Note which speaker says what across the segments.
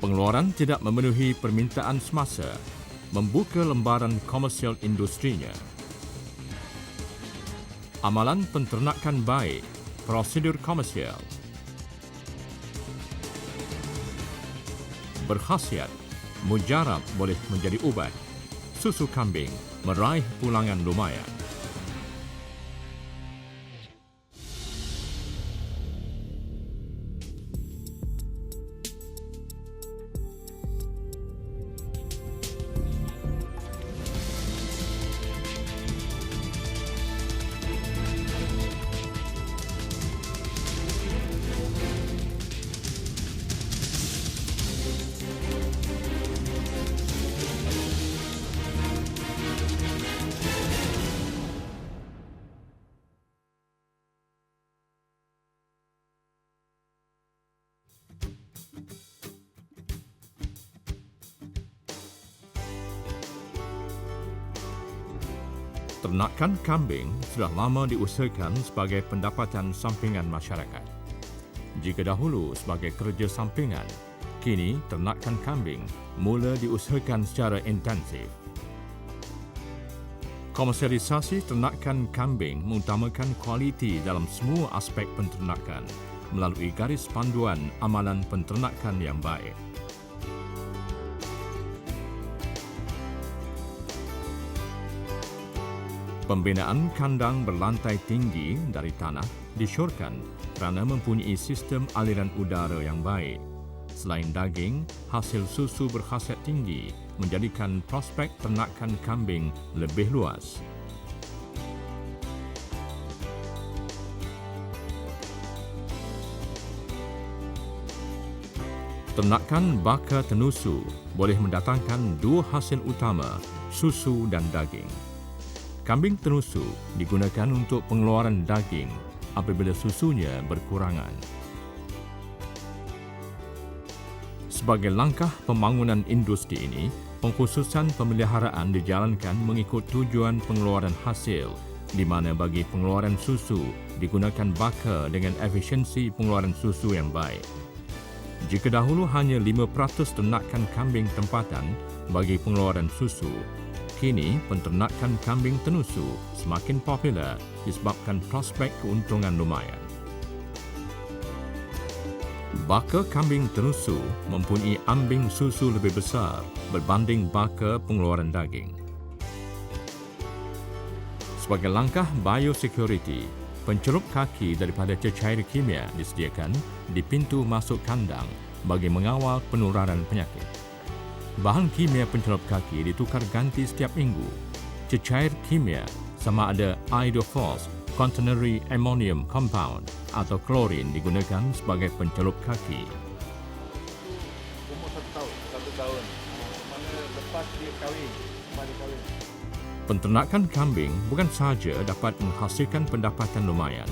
Speaker 1: Pengeluaran tidak memenuhi permintaan semasa, membuka lembaran komersial industrinya. Amalan penternakan baik, prosedur komersial. Berkhasiat, mujarab boleh menjadi ubat. Susu kambing meraih pulangan lumayan. Ternakan kambing sudah lama diusahakan sebagai pendapatan sampingan masyarakat. Jika dahulu sebagai kerja sampingan, kini ternakan kambing mula diusahakan secara intensif. Komersialisasi ternakan kambing mengutamakan kualiti dalam semua aspek penternakan melalui garis panduan amalan penternakan yang baik. Pembinaan kandang berlantai tinggi dari tanah disyorkan kerana mempunyai sistem aliran udara yang baik. Selain daging, hasil susu berkhasiat tinggi menjadikan prospek ternakan kambing lebih luas. Ternakan baka tenusu boleh mendatangkan dua hasil utama, susu dan daging. Kambing tenusu digunakan untuk pengeluaran daging apabila susunya berkurangan. Sebagai langkah pembangunan industri ini, pengkhususan pemeliharaan dijalankan mengikut tujuan pengeluaran hasil, di mana bagi pengeluaran susu digunakan baka dengan efisiensi pengeluaran susu yang baik. Jika dahulu hanya 5% ternakan kambing tempatan bagi pengeluaran susu, kini penternakan kambing tenusu semakin popular disebabkan prospek keuntungan lumayan. Baka kambing tenusu mempunyai ambing susu lebih besar berbanding baka pengeluaran daging. Sebagai langkah biosecurity, pencelup kaki daripada cecair kimia disediakan di pintu masuk kandang bagi mengawal penularan penyakit. Bahan kimia pencelup kaki ditukar ganti setiap minggu. Cecair kimia sama ada iodophos, quaternary ammonium compound atau klorin digunakan sebagai pencelup kaki.
Speaker 2: Umur 1 tahun. Mana lepas dia kahwin,
Speaker 1: Penternakan kambing bukan sahaja dapat menghasilkan pendapatan lumayan,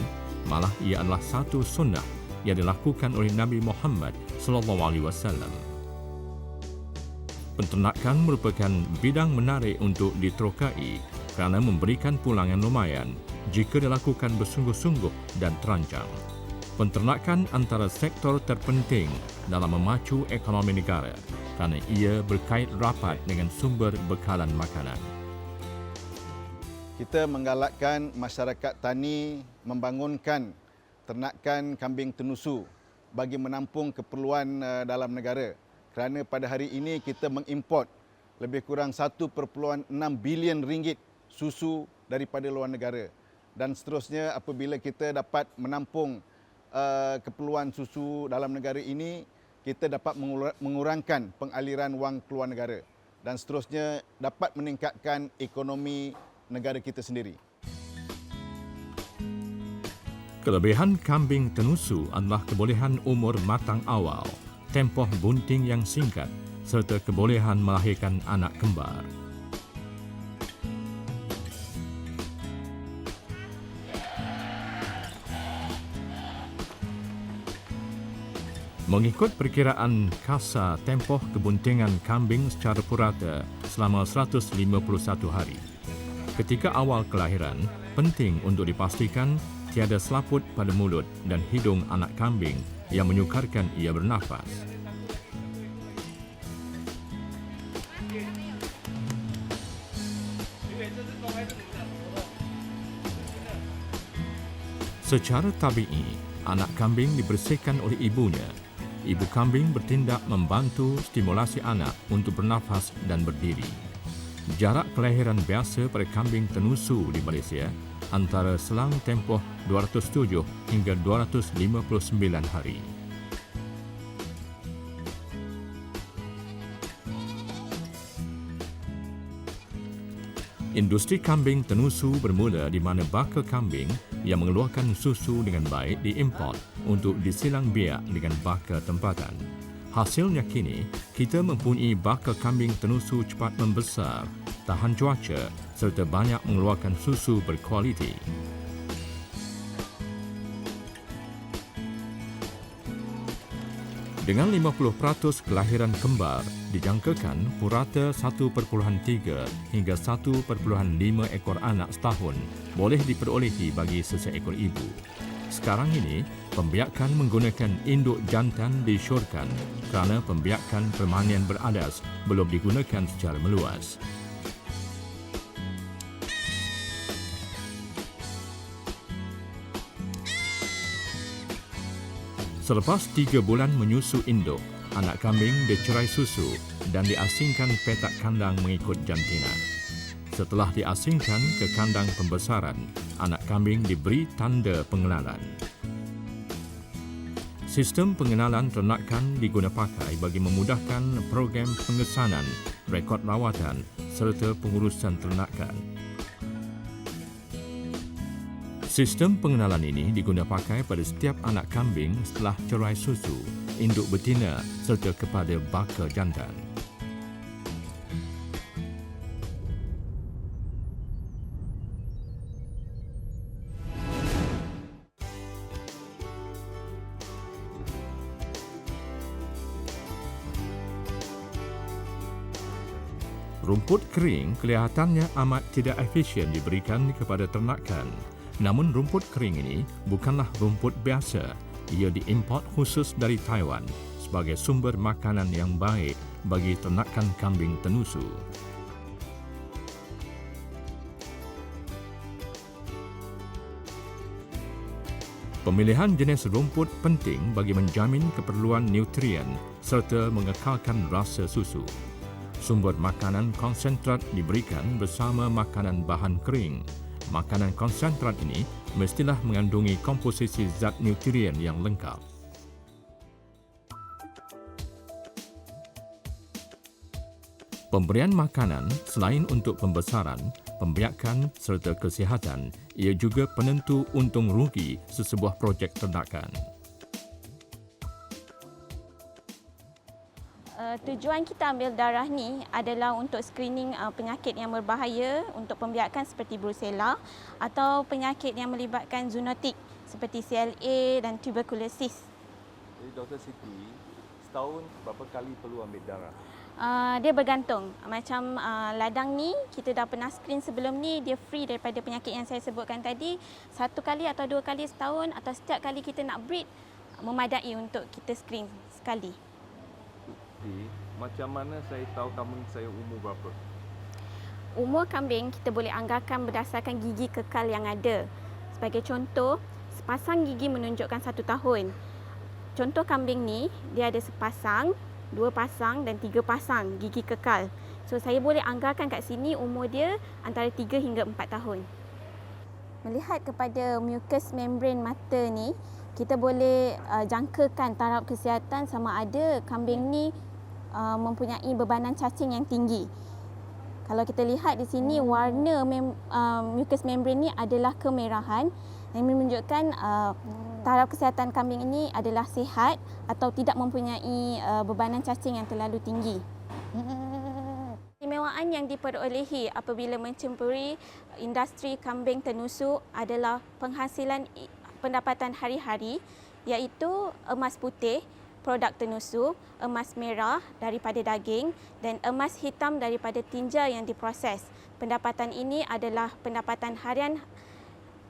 Speaker 1: malah ia adalah satu sunnah yang dilakukan oleh Nabi Muhammad SAW. Penternakan merupakan bidang menarik untuk diterokai kerana memberikan pulangan lumayan jika dilakukan bersungguh-sungguh dan terancang. Penternakan antara sektor terpenting dalam memacu ekonomi negara kerana ia berkait rapat dengan sumber bekalan makanan.
Speaker 2: Kita menggalakkan masyarakat tani membangunkan ternakan kambing tenusu bagi menampung keperluan dalam negara. Kerana pada hari ini kita mengimport lebih kurang 1.6 bilion ringgit susu daripada luar negara. Dan seterusnya apabila kita dapat menampung keperluan susu dalam negara ini, kita dapat mengurangkan pengaliran wang keluar negara. Dan seterusnya dapat meningkatkan ekonomi negara kita sendiri.
Speaker 1: Kelebihan kambing tenusu adalah kebolehan umur matang awal, tempoh bunting yang singkat serta kebolehan melahirkan anak kembar. Mengikut perkiraan KASA tempoh kebuntingan kambing secara purata selama 151 hari. Ketika awal kelahiran, penting untuk dipastikan tiada selaput pada mulut dan hidung anak kambing yang menyukarkan ia bernafas. Secara tabi'i, anak kambing dibersihkan oleh ibunya. Ibu kambing bertindak membantu stimulasi anak untuk bernafas dan berdiri. Jarak kelahiran biasa pada kambing tenusu di Malaysia antara selang tempoh 207 hingga 259 hari. Industri kambing tenusu bermula di mana baka kambing yang mengeluarkan susu dengan baik diimport untuk disilang biak dengan baka tempatan. Hasilnya kini, kita mempunyai baka kambing tenusu cepat membesar, tahan cuaca serta banyak mengeluarkan susu berkualiti. Dengan 50% kelahiran kembar, dijangkakan purata 1.3 hingga 1.5 ekor anak setahun boleh diperolehi bagi seseekor ibu. Sekarang ini, pembiakan menggunakan induk jantan disyorkan kerana pembiakan permanian beradas belum digunakan secara meluas. Selepas 3 bulan menyusu induk, anak kambing dicerai susu dan diasingkan petak kandang mengikut jantina. Setelah diasingkan ke kandang pembesaran, anak kambing diberi tanda pengenalan. Sistem pengenalan ternakan digunapakai bagi memudahkan program pengesanan, rekod rawatan serta pengurusan ternakan. Sistem pengenalan ini digunapakai pada setiap anak kambing setelah cerai susu, induk betina serta kepada baka jantan. Rumput kering kelihatannya amat tidak efisien diberikan kepada ternakan. Namun rumput kering ini bukanlah rumput biasa. Ia diimport khusus dari Taiwan sebagai sumber makanan yang baik bagi ternakan kambing tenusu. Pemilihan jenis rumput penting bagi menjamin keperluan nutrien serta mengekalkan rasa susu. Sumber makanan konsentrat diberikan bersama makanan bahan kering. Makanan konsentrat ini mestilah mengandungi komposisi zat nutrien yang lengkap. Pemberian makanan selain untuk pembesaran, pembiakan serta kesihatan, ia juga penentu untung rugi sesebuah projek ternakan.
Speaker 3: Tujuan kita ambil darah ni adalah untuk screening penyakit yang berbahaya untuk pembiakan seperti brucella atau penyakit yang melibatkan zoonotik seperti CLA dan tuberculosis.
Speaker 4: Jadi Dr. Siti, setahun berapa kali perlu ambil darah?
Speaker 3: Dia bergantung. Macam ladang ni, kita dah pernah screen sebelum ni, dia free daripada penyakit yang saya sebutkan tadi. 1 kali atau 2 kali setahun atau setiap kali kita nak breed, memadai untuk kita screen sekali.
Speaker 4: Macam mana saya tahu kambing saya umur berapa?
Speaker 3: Umur kambing kita boleh anggarkan berdasarkan gigi kekal yang ada. Sebagai contoh, sepasang gigi menunjukkan 1 tahun. Contoh kambing ni, dia ada sepasang, 2 pasang dan 3 pasang gigi kekal. So saya boleh anggarkan kat sini umur dia antara 3 hingga 4 tahun. Melihat kepada mucous membrane mata ni, kita boleh jangkakan taraf kesihatan sama ada kambing ni mempunyai bebanan cacing yang tinggi. Kalau kita lihat di sini, warna mucous membrane ni adalah kemerahan yang menunjukkan taraf kesihatan kambing ini adalah sihat atau tidak mempunyai bebanan cacing yang terlalu tinggi. Istimewaan yang diperolehi apabila mencempuri industri kambing tenusu adalah penghasilan pendapatan hari-hari, iaitu emas putih, produk tenusu, emas merah daripada daging dan emas hitam daripada tinja yang diproses. Pendapatan ini adalah pendapatan harian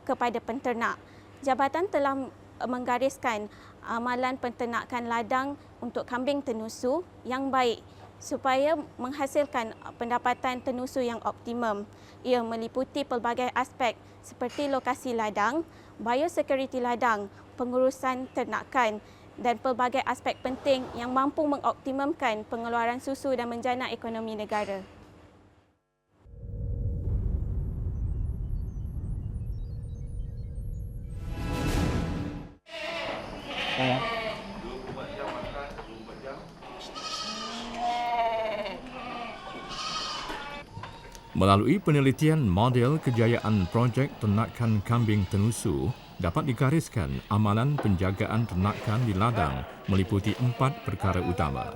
Speaker 3: kepada penternak. Jabatan telah menggariskan amalan penternakan ladang untuk kambing tenusu yang baik supaya menghasilkan pendapatan tenusu yang optimum. Ia meliputi pelbagai aspek seperti lokasi ladang, biosecurity ladang, pengurusan ternakan dan pelbagai aspek penting yang mampu mengoptimumkan pengeluaran susu dan menjana ekonomi negara.
Speaker 1: Melalui penelitian model kejayaan projek ternakan kambing tenusu, dapat digariskan amalan penjagaan ternakan di ladang meliputi 4 perkara utama.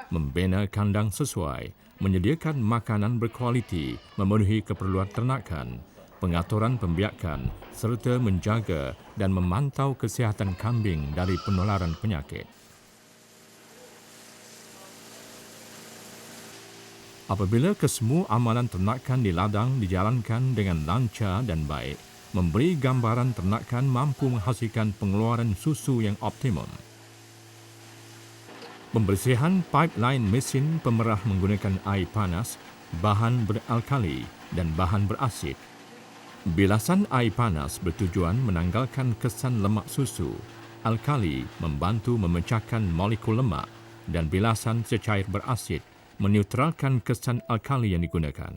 Speaker 1: Membina kandang sesuai, menyediakan makanan berkualiti, memenuhi keperluan ternakan, pengaturan pembiakan, serta menjaga dan memantau kesihatan kambing dari penularan penyakit. Apabila kesemua amalan ternakan di ladang dijalankan dengan lancar dan baik, memberi gambaran ternakan mampu menghasilkan pengeluaran susu yang optimum. Pembersihan pipeline mesin pemerah menggunakan air panas, bahan beralkali dan bahan berasid. Bilasan air panas bertujuan menanggalkan kesan lemak susu. Alkali membantu memecahkan molekul lemak dan bilasan secair berasid menetralkan kesan alkali yang digunakan.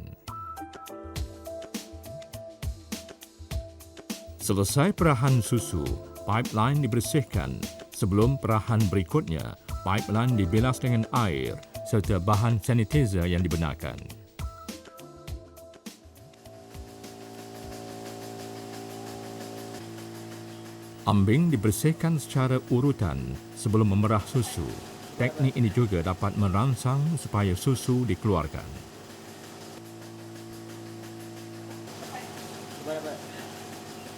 Speaker 1: Selesai perahan susu, pipeline dibersihkan. Sebelum perahan berikutnya, pipeline dibilas dengan air serta bahan sanitizer yang dibenarkan. Ambing dibersihkan secara urutan sebelum memerah susu. Teknik ini juga dapat merangsang supaya susu dikeluarkan.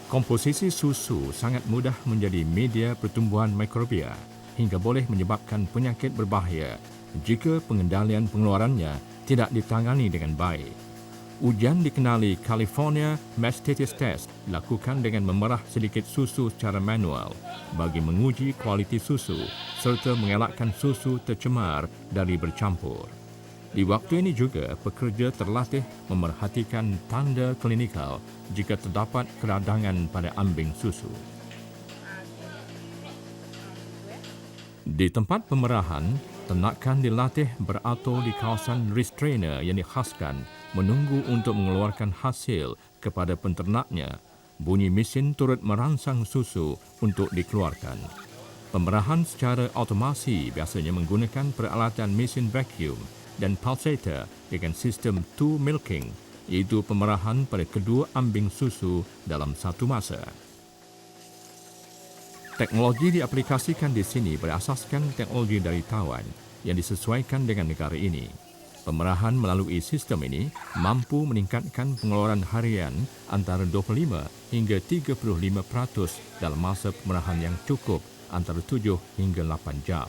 Speaker 1: Komposisi susu sangat mudah menjadi media pertumbuhan mikrobia hingga boleh menyebabkan penyakit berbahaya jika pengendalian pengeluarannya tidak ditangani dengan baik. Ujian dikenali California Mastitis Test dilakukan dengan memerah sedikit susu secara manual bagi menguji kualiti susu serta mengelakkan susu tercemar dari bercampur. Di waktu ini juga, pekerja terlatih memerhatikan tanda klinikal jika terdapat keradangan pada ambing susu. Di tempat pemerahan, ternakan dilatih beratur di kawasan restrainer yang dikhaskan menunggu untuk mengeluarkan hasil kepada penternaknya. Bunyi mesin turut merangsang susu untuk dikeluarkan. Pemerahan secara automasi biasanya menggunakan peralatan mesin vacuum dan pulsator dengan sistem two milking, iaitu pemerahan pada kedua ambing susu dalam satu masa. Teknologi diaplikasikan di sini berasaskan teknologi dari Taiwan yang disesuaikan dengan negara ini. Pemerahan melalui sistem ini mampu meningkatkan pengeluaran harian antara 25 hingga 35% dalam masa pemerahan yang cukup antara 7 hingga 8 jam.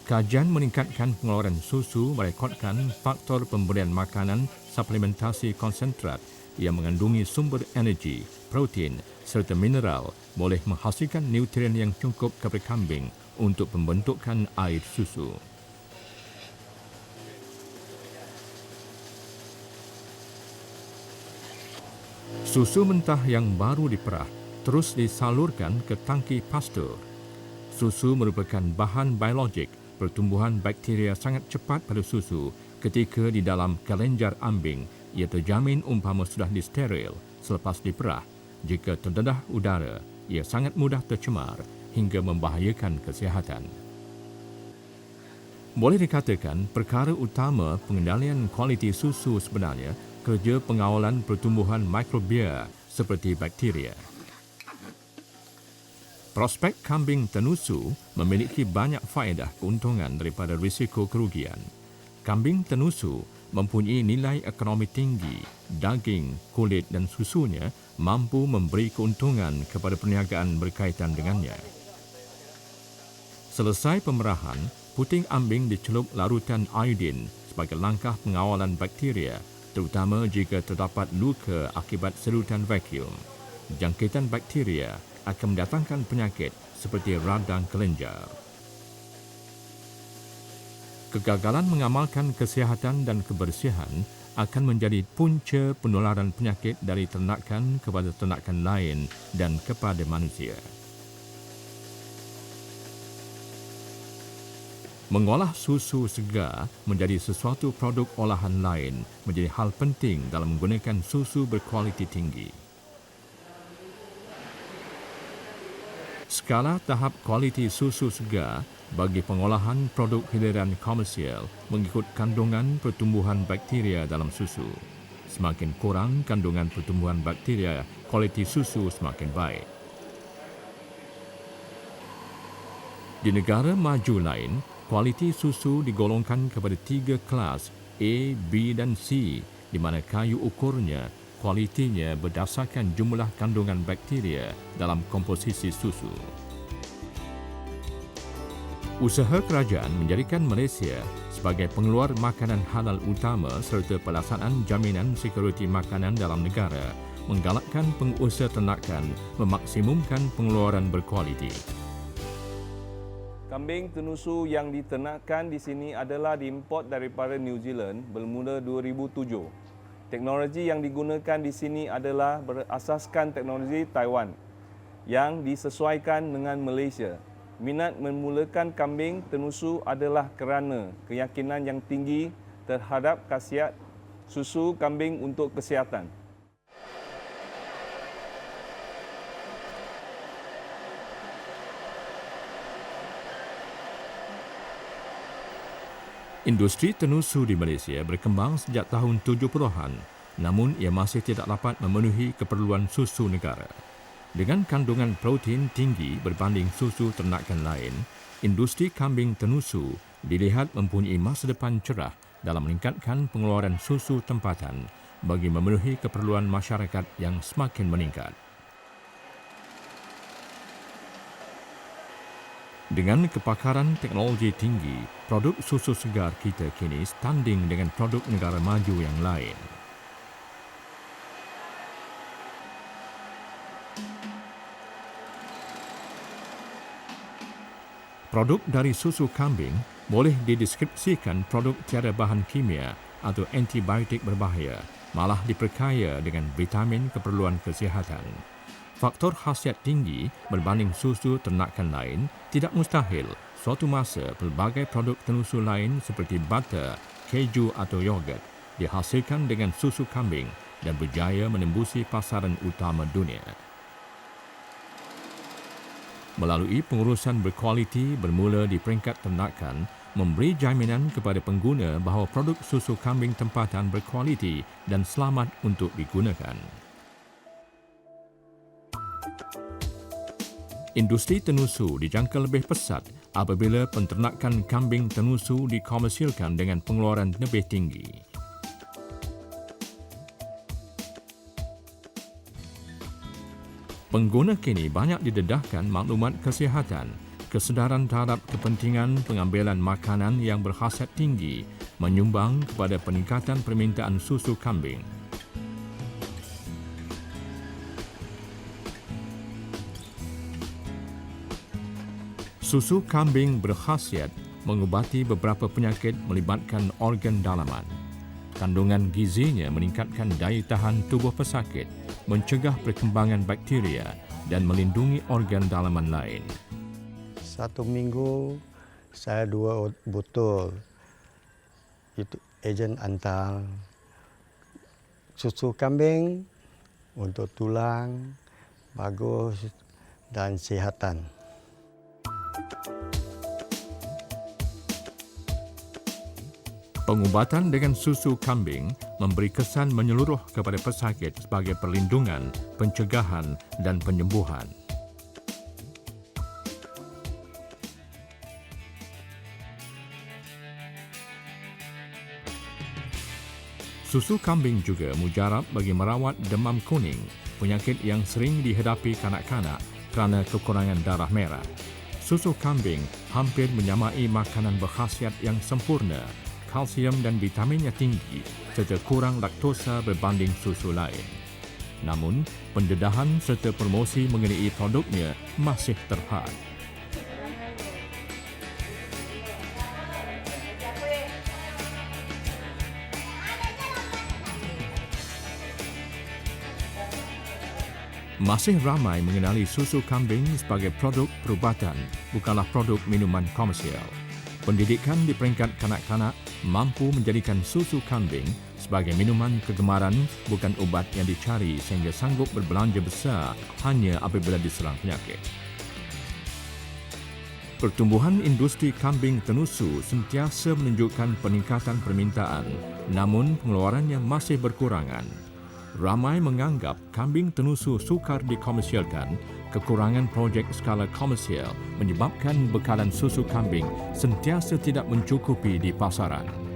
Speaker 1: Kajian meningkatkan pengeluaran susu merekodkan faktor pemberian makanan suplementasi konsentrat yang mengandungi sumber energi, protein serta mineral boleh menghasilkan nutrien yang cukup kepada kambing untuk pembentukan air susu. Susu mentah yang baru diperah terus disalurkan ke tangki pastur. Susu merupakan bahan biologik. Pertumbuhan bakteria sangat cepat pada susu ketika di dalam kelenjar ambing. Ia terjamin umpama sudah disteril selepas diperah. Jika terdedah udara, ia sangat mudah tercemar hingga membahayakan kesihatan. Boleh dikatakan perkara utama pengendalian kualiti susu sebenarnya kerja pengawalan pertumbuhan mikrobia seperti bakteria. Prospek kambing tenusu memiliki banyak faedah keuntungan daripada risiko kerugian. Kambing tenusu mempunyai nilai ekonomi tinggi, daging, kulit dan susunya mampu memberi keuntungan kepada perniagaan berkaitan dengannya. Selesai pemerahan, puting ambing dicelup larutan iodin sebagai langkah pengawalan bakteria, terutama jika terdapat luka akibat serutan vacuum. Jangkitan bakteria akan mendatangkan penyakit seperti radang kelenjar. Kegagalan mengamalkan kesihatan dan kebersihan akan menjadi punca penularan penyakit dari ternakan kepada ternakan lain dan kepada manusia. Mengolah susu segar menjadi sesuatu produk olahan lain menjadi hal penting dalam menggunakan susu berkualiti tinggi. Skala tahap kualiti susu segar bagi pengolahan produk hiliran komersial mengikut kandungan pertumbuhan bakteria dalam susu. Semakin kurang kandungan pertumbuhan bakteria, kualiti susu semakin baik. Di negara maju lain, kualiti susu digolongkan kepada 3 kelas A, B dan C di mana kayu ukurnya kualitinya berdasarkan jumlah kandungan bakteria dalam komposisi susu. Usaha kerajaan menjadikan Malaysia sebagai pengeluar makanan halal utama serta pelaksanaan jaminan sekuriti makanan dalam negara menggalakkan pengusaha ternakan memaksimumkan pengeluaran berkualiti.
Speaker 4: Kambing tenusu yang diternakkan di sini adalah diimport daripada New Zealand bermula 2007. Teknologi yang digunakan di sini adalah berasaskan teknologi Taiwan yang disesuaikan dengan Malaysia. Minat memulakan kambing tenusu adalah kerana keyakinan yang tinggi terhadap khasiat susu kambing untuk kesihatan.
Speaker 1: Industri tenusu di Malaysia berkembang sejak tahun 70-an, namun ia masih tidak dapat memenuhi keperluan susu negara. Dengan kandungan protein tinggi berbanding susu ternakan lain, industri kambing tenusu dilihat mempunyai masa depan cerah dalam meningkatkan pengeluaran susu tempatan bagi memenuhi keperluan masyarakat yang semakin meningkat. Dengan kepakaran teknologi tinggi, produk susu segar kita kini standing dengan produk negara maju yang lain. Produk dari susu kambing boleh dideskripsikan produk tiada bahan kimia atau antibiotik berbahaya, malah diperkaya dengan vitamin keperluan kesihatan. Faktor khasiat tinggi berbanding susu ternakan lain tidak mustahil suatu masa pelbagai produk tenusu lain seperti butter, keju atau yogurt dihasilkan dengan susu kambing dan berjaya menembusi pasaran utama dunia. Melalui pengurusan berkualiti bermula di peringkat ternakan, memberi jaminan kepada pengguna bahawa produk susu kambing tempatan berkualiti dan selamat untuk digunakan. Industri tenusu dijangka lebih pesat apabila penternakan kambing tenusu dikomersialkan dengan pengeluaran lebih tinggi. Pengguna kini banyak didedahkan maklumat kesihatan, kesedaran terhadap kepentingan pengambilan makanan yang berkhasiat tinggi menyumbang kepada peningkatan permintaan susu kambing. Susu kambing berkhasiat mengubati beberapa penyakit melibatkan organ dalaman. Kandungan gizinya meningkatkan daya tahan tubuh pesakit, mencegah perkembangan bakteria dan melindungi organ dalaman lain.
Speaker 5: 1 minggu saya 2 botol itu ejen antal susu kambing untuk tulang bagus dan kesihatan.
Speaker 1: Pengubatan dengan susu kambing memberi kesan menyeluruh kepada pesakit sebagai perlindungan, pencegahan dan penyembuhan. Susu kambing juga mujarab bagi merawat demam kuning, penyakit yang sering dihadapi kanak-kanak kerana kekurangan darah merah. Susu kambing hampir menyamai makanan berkhasiat yang sempurna, kalsium dan vitaminnya tinggi serta kurang laktosa berbanding susu lain. Namun, pendedahan serta promosi mengenai produknya masih terhad. Masih ramai mengenali susu kambing sebagai produk perubatan, bukanlah produk minuman komersial. Pendidikan di peringkat kanak-kanak mampu menjadikan susu kambing sebagai minuman kegemaran, bukan ubat yang dicari sehingga sanggup berbelanja besar hanya apabila diserang penyakit. Pertumbuhan industri kambing tenusu sentiasa menunjukkan peningkatan permintaan, namun pengeluarannya masih berkurangan. Ramai menganggap kambing tenusu sukar dikomersialkan. Kekurangan projek skala komersial menyebabkan bekalan susu kambing sentiasa tidak mencukupi di pasaran.